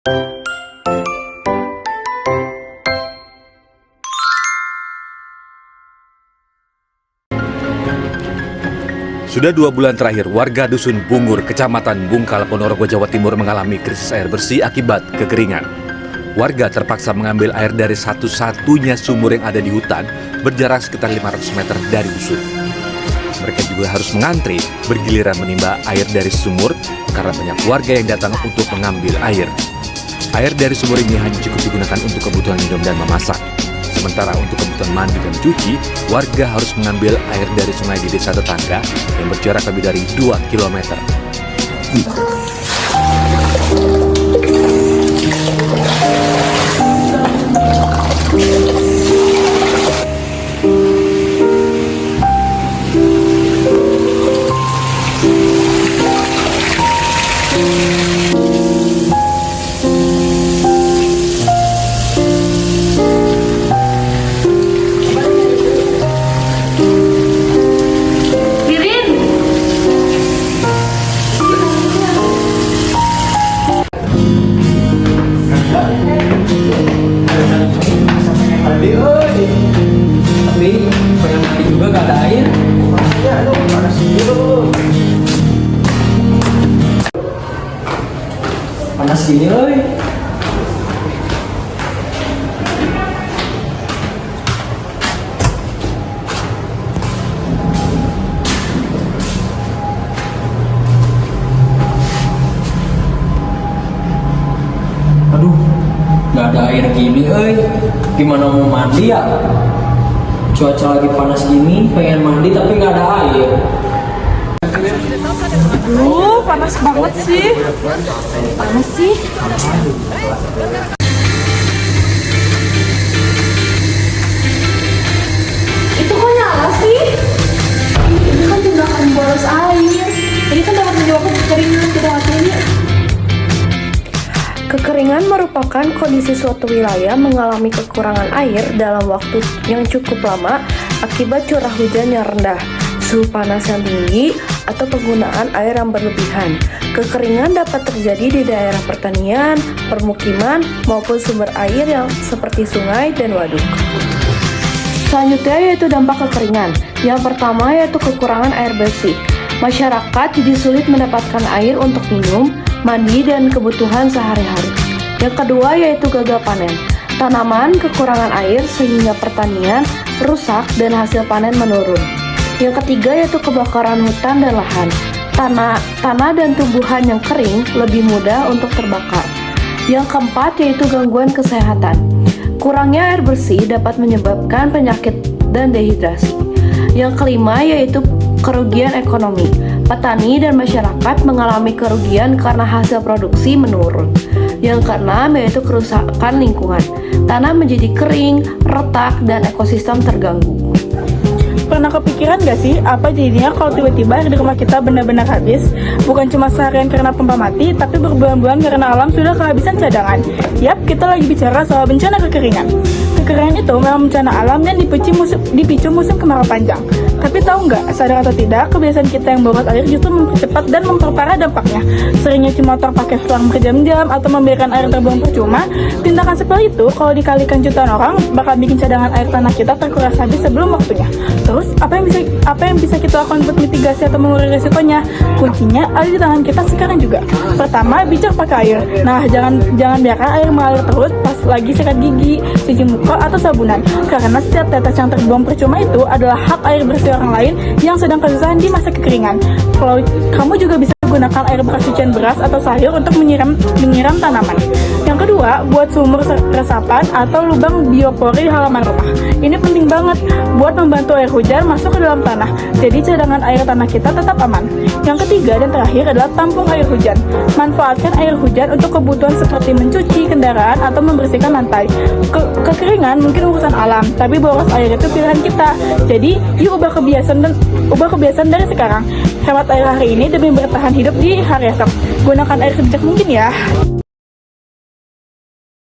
Sudah 2 bulan terakhir, warga Dusun Bungur, Kecamatan Bungkal, Ponorogo, Jawa Timur mengalami krisis air bersih akibat kekeringan. Warga terpaksa mengambil air dari satu-satunya sumur yang ada di hutan, berjarak sekitar 500 meter dari dusun. Mereka juga harus mengantri, bergiliran menimba air dari sumur karena banyak warga yang datang untuk mengambil air. Air dari sumur ini hanya cukup digunakan untuk kebutuhan minum dan memasak. Sementara untuk kebutuhan mandi dan cuci, warga harus mengambil air dari sungai di desa tetangga yang berjarak lebih dari 2 km. Tapi pengen mandi juga gak ada air. Ya, lu panas dulu. Panas gini loh. Aduh, gak ada air gini, gimana mau mandi ya? Cuaca lagi panas gini, pengen mandi tapi gak ada air. Aduh, panas banget sih. Panas sih. Itu kok nyala sih? Ini kan tindakan boros air. Ini kan dapat menyebabkan kekeringan, tidak hati-hati. Kekeringan merupakan kondisi suatu wilayah mengalami kekurangan air dalam waktu yang cukup lama akibat curah hujan yang rendah, suhu panas yang tinggi, atau penggunaan air yang berlebihan. Kekeringan dapat terjadi di daerah pertanian, permukiman, maupun sumber air yang seperti sungai dan waduk. Selanjutnya yaitu dampak kekeringan. Yang pertama yaitu kekurangan air bersih. Masyarakat jadi sulit mendapatkan air untuk minum, mandi, dan kebutuhan sehari-hari. Yang kedua yaitu gagal panen. Tanaman kekurangan air sehingga pertanian rusak dan hasil panen menurun. Yang ketiga yaitu kebakaran hutan dan lahan. Tanah dan tumbuhan yang kering lebih mudah untuk terbakar. Yang keempat yaitu gangguan kesehatan. Kurangnya air bersih dapat menyebabkan penyakit dan dehidrasi. Yang kelima yaitu kerugian ekonomi. Petani dan masyarakat mengalami kerugian karena hasil produksi menurun. Yang keenam yaitu kerusakan lingkungan. Tanah menjadi kering, retak, dan ekosistem terganggu. Pernah kepikiran gak sih apa jadinya kalau tiba-tiba air di rumah kita benar-benar habis? Bukan cuma seharian karena pompa mati, tapi berbulan-bulan karena alam sudah kehabisan cadangan. Yap, kita lagi bicara soal bencana kekeringan. Kekeringan itu memang bencana alam dan dipicu musim kemarau panjang. Tapi tahu nggak, sadar atau tidak, kebiasaan kita yang boros air justru mempercepat dan memperparah dampaknya. Sering nyuci motor pakai selang berjam-jam atau membiarkan air terbuang percuma. Tindakan seperti itu, kalau dikalikan jutaan orang, bakal bikin cadangan air tanah kita terkuras habis sebelum waktunya. Terus, apa yang bisa kita lakukan untuk mitigasi atau mengurangi risikonya? Kuncinya ada di tangan kita sekarang juga. Pertama, bijak pakai air. Nah, jangan biarkan air mengalir terus pas lagi sikat gigi, cuci muka, atau sabunan. Karena setiap tetes yang terbuang percuma itu adalah hak air bersih orang lain yang sedang kesusahan di masa kekeringan. Kalau kamu juga bisa gunakan air bekas cucian beras atau sayur untuk menyiram tanaman. Yang kedua, buat sumur resapan atau lubang biopori di halaman rumah. Ini penting banget buat membantu air hujan masuk ke dalam tanah. Jadi cadangan air tanah kita tetap aman. Yang ketiga dan terakhir adalah tampung air hujan. Manfaatkan air hujan untuk kebutuhan seperti mencuci kendaraan atau membersihkan lantai. Kekeringan mungkin urusan alam, tapi boros air itu pilihan kita. Jadi, yuk ubah kebiasaan dari sekarang. Hemat air hari ini demi bertahan hidup di hari esok. Gunakan air sebijak mungkin ya.